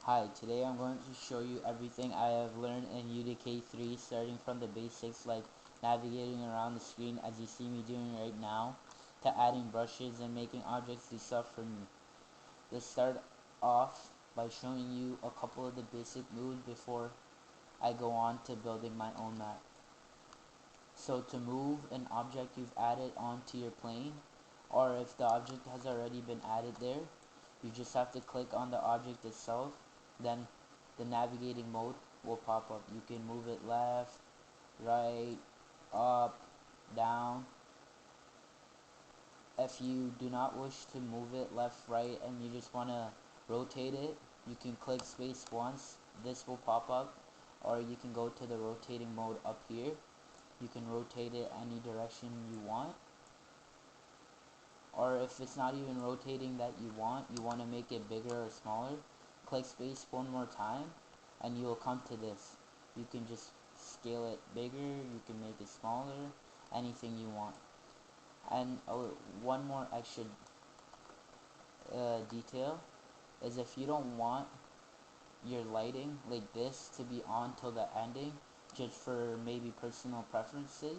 Hi, today I'm going to show you everything I have learned in UDK3, starting from the basics like navigating around the screen as you see me doing right now, to adding brushes and making objects do stuff for me. Let's start off by showing you a couple of the basic moves before I go on to building my own map. So to move an object you've added onto your plane, or if the object has already been added there, you just have to click on the object itself, then the navigating mode will pop up. You can move it left, right, up, down. If you do not wish to move it left, right, and you just want to rotate it, you can click space once, this will pop up, or you can go to the rotating mode up here. You can rotate it any direction you want, or if it's not even rotating that you want to make it bigger or smaller, click space one more time and you will come to this. You can just scale it bigger, you can make it smaller, anything you want. And one more extra detail is if you don't want your lighting like this to be on till the ending, just for maybe personal preferences,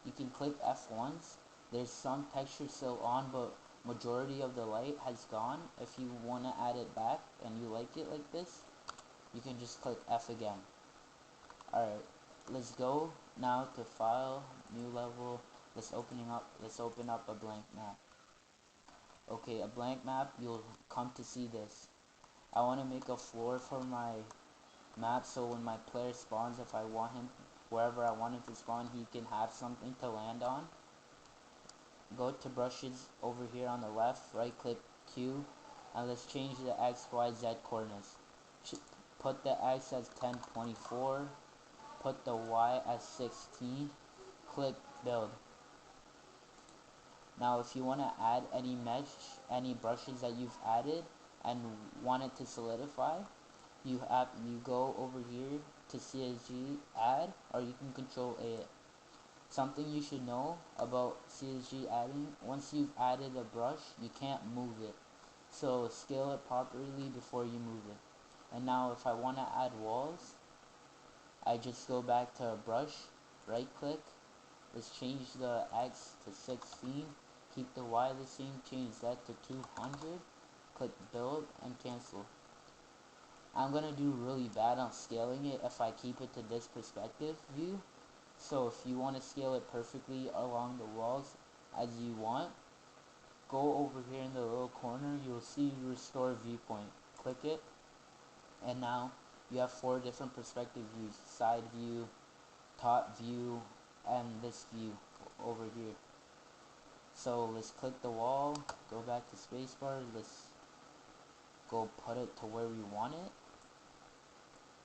you can click F once. There's some texture still on, but majority of the light has gone. If you want to add it back and you like it like this, you can just click F again. Alright, let's go now to File, New Level. Let's open up a blank map. Okay, a blank map, you'll come to see this. I want to make a floor for my map so when my player spawns, if I want him wherever I want him to spawn, he can have something to land on. Go to brushes over here on the left, right click Q, and let's change the X, Y, Z coordinates. Put the X as 1024, put the Y as 16, click build. Now if you want to add any mesh, any brushes that you've added and want it to solidify, you go over here to CSG add, or you can control A it. Something you should know about CSG adding, once you've added a brush, you can't move it. So scale it properly before you move it. And now if I want to add walls, I just go back to a brush, right click, let's change the X to 16, keep the Y the same, change that to 200, click build and cancel. I'm gonna do really bad on scaling it if I keep it to this perspective view. So if you want to scale it perfectly along the walls as you want, go over here in the little corner, you'll see restore viewpoint. Click it, and now you have 4 different perspective views: side view, top view, and this view over here. So let's click the wall, go back to spacebar, let's go put it to where we want it,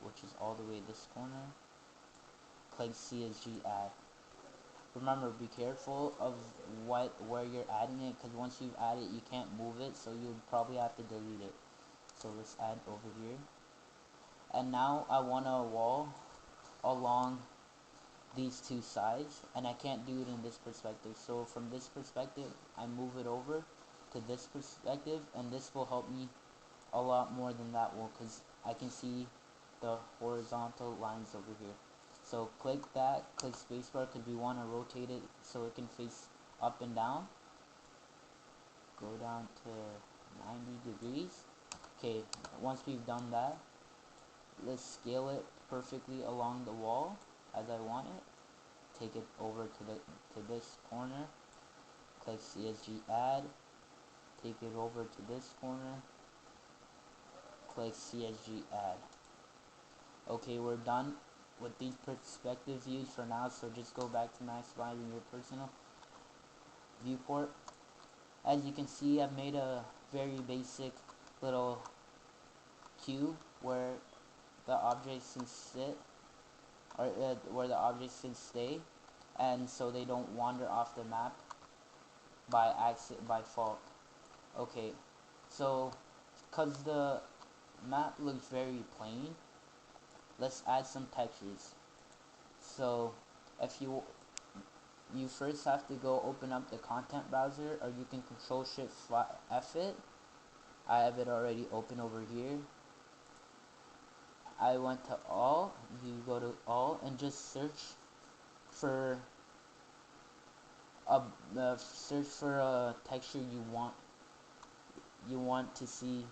which is all the way this corner. Click CSG add. Remember, be careful of where you're adding it, because once you've added it, you can't move it, so you'll probably have to delete it. So let's add over here. And now I want a wall along these two sides, and I can't do it in this perspective. So from this perspective, I move it over to this perspective, and this will help me a lot more than that will, because I can see the horizontal lines over here. So click that, click spacebar because we want to rotate it so it can face up and down. Go down to 90 degrees. Okay, once we've done that, let's scale it perfectly along the wall as I want it. Take it over to this corner. Click CSG add. Take it over to this corner. Click CSG add. Okay, we're done with these perspective views for now, so just go back to maximizing your personal viewport. As you can see, I've made a very basic little cube where the objects can sit, or where the objects can stay, and so they don't wander off the map by fault. Okay, so because the map looks very plain, let's add some textures. So if you first have to go open up the content browser, or you can control shift F it. I have it already open over here. I went to all. You go to all and just for a search for a texture you want to see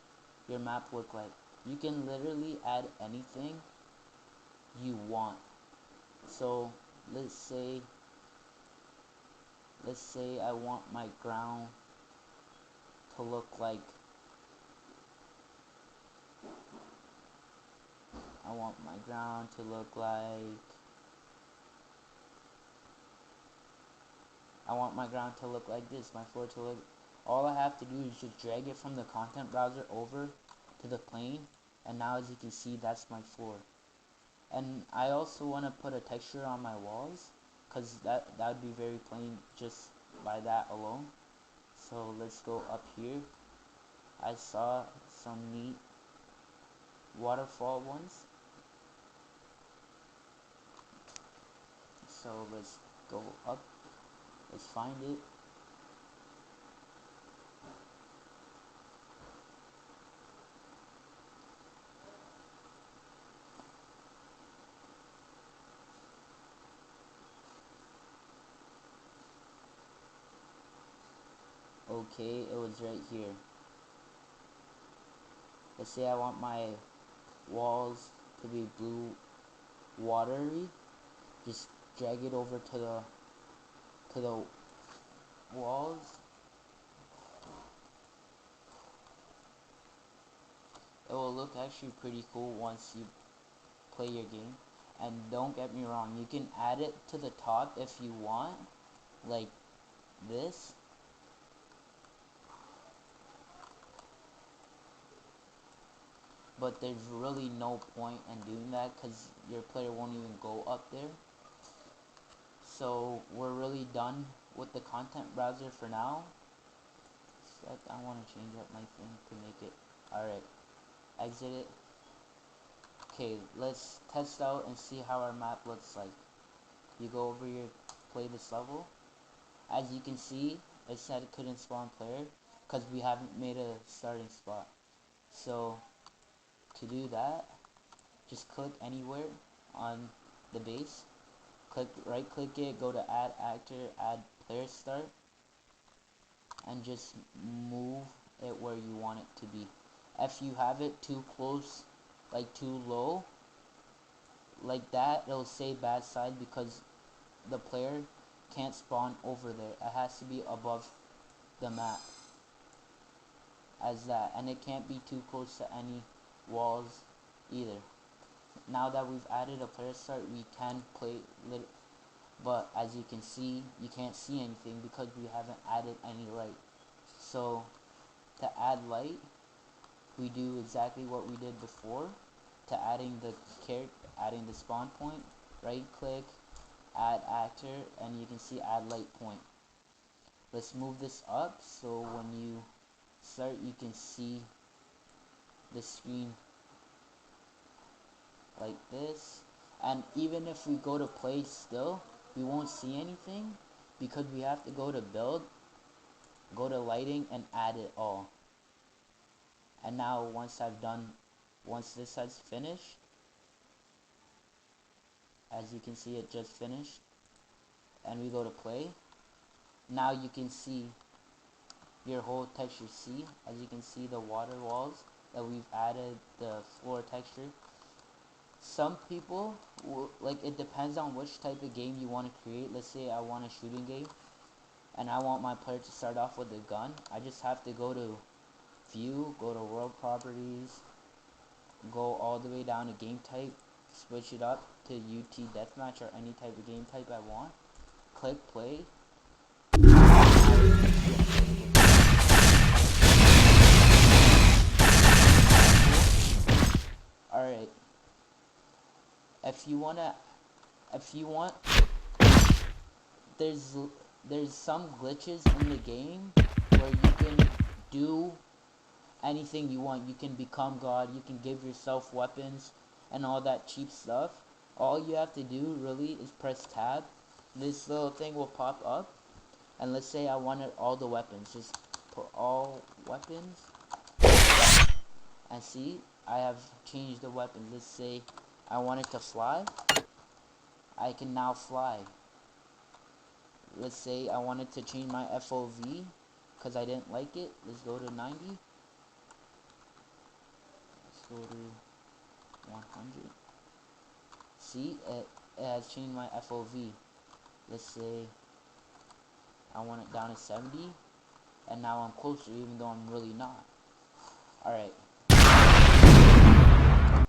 your map look like. You can literally add anything you want. So let's say I want my ground to look like I want my ground to look like this, my floor to look. All I have to do is just drag it from the content browser over to the plane, and now as you can see, that's my floor. And I also want to put a texture on my walls, because that would be very plain just by that alone. So let's go up here. I saw some neat waterfall ones. So let's go up. Let's find it. Okay, it was right here. Let's say I want my walls to be blue watery. Just drag it over to the walls. It will look actually pretty cool once you play your game. And don't get me wrong, you can add it to the top if you want, like this. But there's really no point in doing that because your player won't even go up there. So we're really done with the content browser for now. I want to change up my thing to make it. Alright, exit it. Okay, let's test out and see how our map looks like. You go over here, play this level. As you can see, it said it couldn't spawn player because we haven't made a starting spot. So to do that, just click anywhere on the base. Right click it, go to add actor, add player start, and just move it where you want it to be. If you have it too close, like too low, like that, it'll say bad side because the player can't spawn over there. It has to be above the map as that, and it can't be too close to any walls either. Now that we've added a player start, we can play but as you can see, you can't see anything because we haven't added any light. So to add light, we do exactly what we did before. To adding the spawn point, right click, add actor, and you can see add light point. Let's move this up so when you start you can see the screen like this. And even if we go to play still, we won't see anything because we have to go to build, go to lighting, and add it all. And now once this has finished, as you can see it just finished, and we go to play, now you can see your whole texture. See, as you can see the water walls that we've added, the floor texture. Some people like, it depends on which type of game you want to create. Let's say I want a shooting game and I want my player to start off with a gun. I just have to go to view, go to world properties, go all the way down to game type, switch it up to UT deathmatch or any type of game type I want, click play. Alright, if you want, there's some glitches in the game where you can do anything you want. You can become God, you can give yourself weapons and all that cheap stuff. All you have to do really is press tab. This little thing will pop up, and let's say I wanted all the weapons. Just put all weapons, and see, I have changed the weapon. Let's say I want it to fly. I can now fly. Let's say I wanted to change my FOV because I didn't like it. Let's go to 90. Let's go to 100. See, it has changed my FOV. Let's say I want it down to 70, and now I'm closer even though I'm really not. Alright.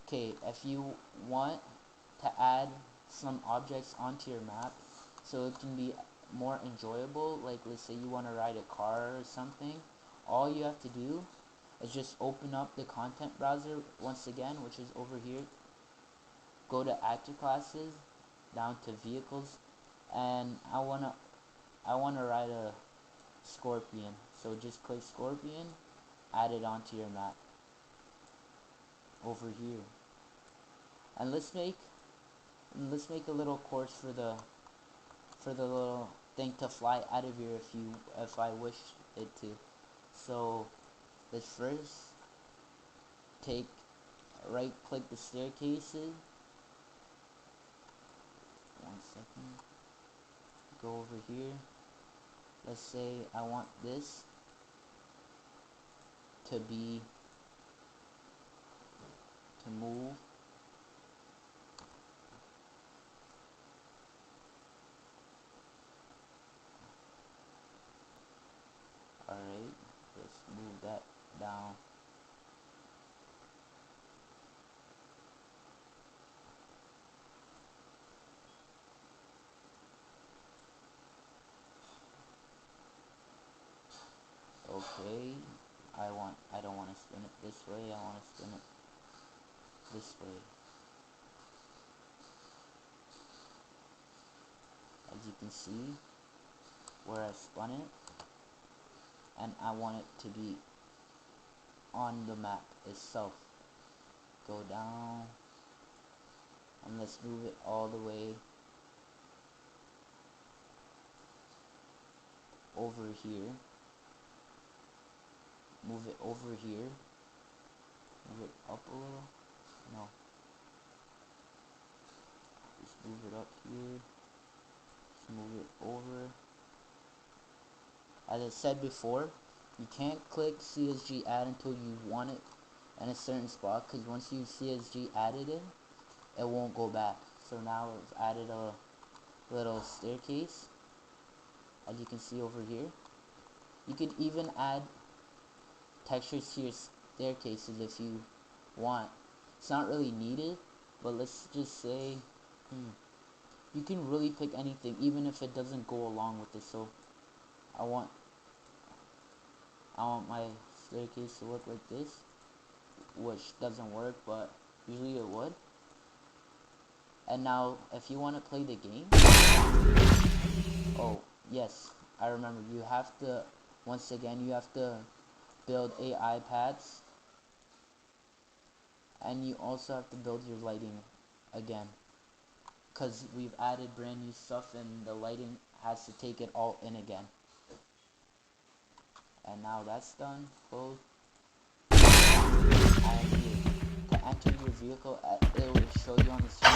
Okay, if you want to add some objects onto your map so it can be more enjoyable, like let's say you want to ride a car or something, all you have to do is just open up the content browser once again, which is over here. Go to actor classes, down to vehicles, and I wanna ride a Scorpion. So just click Scorpion, add it onto your map over here. And let's make a little course for the little thing to fly out of here if I wish it to. So let's first right click the staircases. 1 second. Go over here. Let's say I want this to move. Alright, let's move that down. Okay, I don't want to spin it this way, I want to spin it this way. As you can see, where I spun it, and I want it to be on the map itself. Go down, and let's move it all the way over here. Move it over here. Move it up a little. No. Just move it up here. Just move it over. As I said before, you can't click CSG add until you want it in a certain spot, because once you CSG added it, it won't go back. So now I've added a little staircase, as you can see over here. You could even add textures to your staircases if you want. It's not really needed, but let's just say you can really pick anything, even if it doesn't go along with it. So I want my staircase to look like this, which doesn't work, but usually it would. And now if you want to play the game, oh yes, I remember, you have to, once again, you have to build AI pads, and you also have to build your lighting again, because we've added brand new stuff and the lighting has to take it all in again. And now that's done. Close. And to enter your vehicle, it will show you on the screen.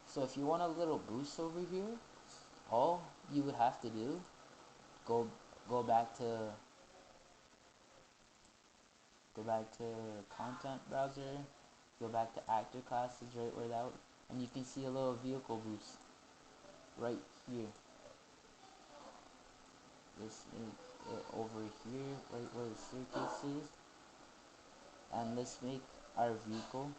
So if you want a little boost over here, all you would have to do, go back to content browser, go back to actor classes right where that, and you can see a little vehicle boost right here. Let's make it over here, right where the staircase is, and let's make our vehicle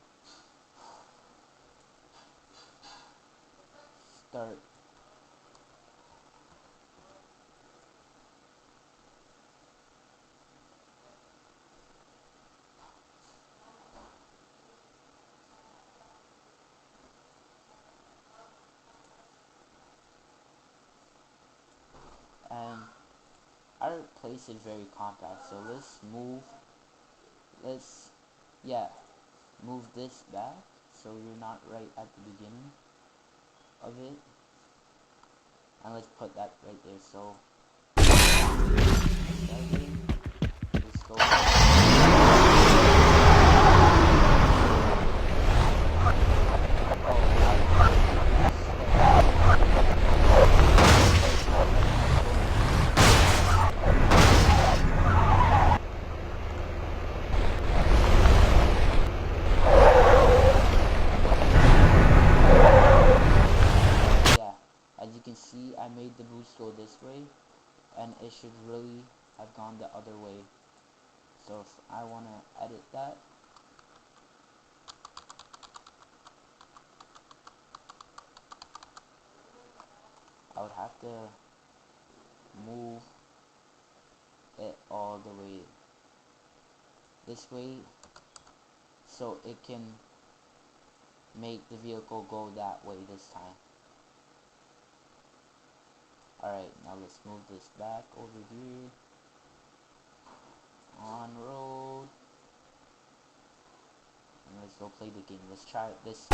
start our place is very compact, so let's move, let's, yeah, move this back so you're not right at the beginning of it, and let's put that right there. So let's go. As you can see, I made the boost go this way, and it should really have gone the other way. So if I want to edit that, I would have to move it all the way this way so it can make the vehicle go that way this time. Alright, now let's move this back over here. On road. And let's go play the game. Let's try this.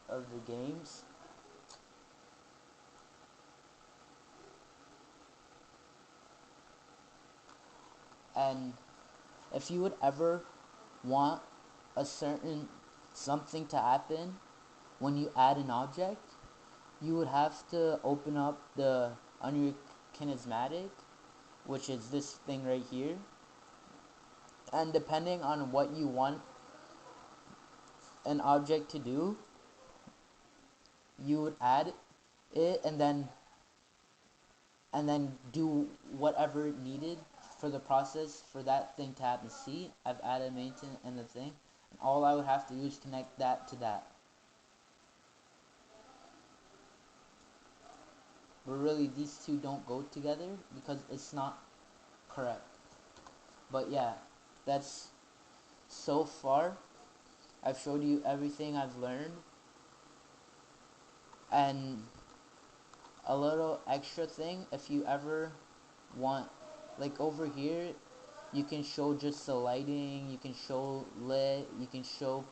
Of the games. And if you would ever want a certain something to happen when you add an object, you would have to open up the Unreal Kinesmatic, which is this thing right here, and depending on what you want an object to do, you would add it and then do whatever needed for the process for that thing to happen. See, I've added maintenance and the thing, and all I would have to do is connect that to that. But really, these two don't go together because it's not correct. But yeah, that's so far. I've showed you everything I've learned, and a little extra thing, if you ever want, like over here, you can show just the lighting, you can show lit, you can show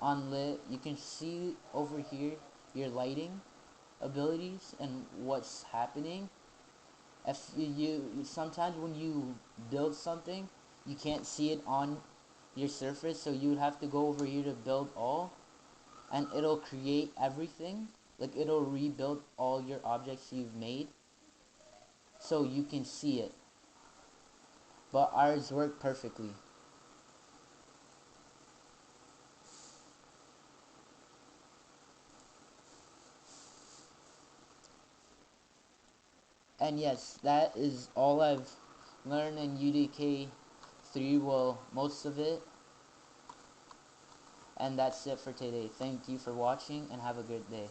unlit, you can see over here your lighting abilities and what's happening. If you sometimes when you build something, you can't see it on your surface, so you would have to go over here to build all, and it'll create everything. Like, it'll rebuild all your objects you've made so you can see it. But ours work perfectly. And yes, that is all I've learned in UDK3, well, most of it. And that's it for today. Thank you for watching, and have a good day.